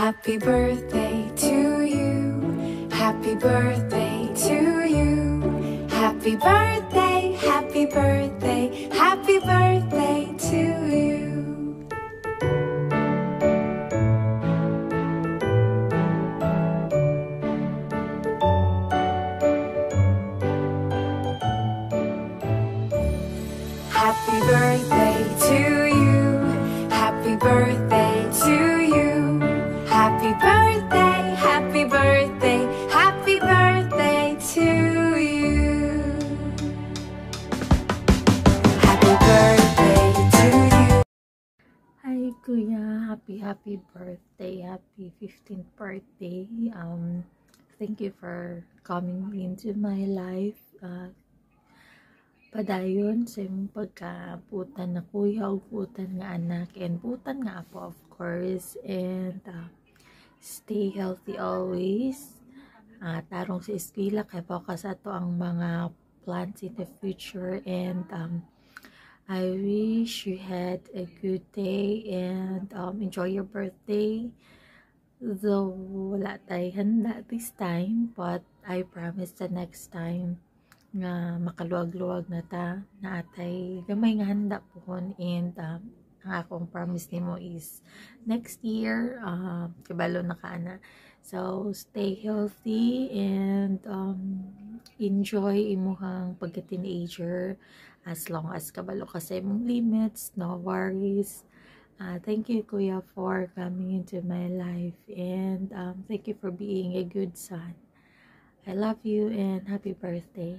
Happy birthday to you. Happy birthday to you. Happy birthday, happy birthday, happy birthday to you. Happy birthday to you. Happy birthday to you. Happy birthday, happy birthday, happy birthday to you. Happy birthday to you. Hi Kuya, happy birthday, happy 15th birthday. Thank you for coming into my life. Padayon sa imong pagkaputan na kuya o putan nga anak and putan nga apo, of course, and stay healthy always. Tarong sa eskwela kay focus ato ang mga plans in the future, and I wish you had a good day and enjoy your birthday. Though wala tayo handa this time, but I promise the next time nga makaluwag-luwag na ta na atay gamay nga handa pohon, and ang akong promise nimo is next year kabalo na kaana. So stay healthy and enjoy imuhang pagka-teenager as long as kabalo ka sa imong limits, no worries. Thank you Kuya for coming into my life, and thank you for being a good son. I love you and happy birthday.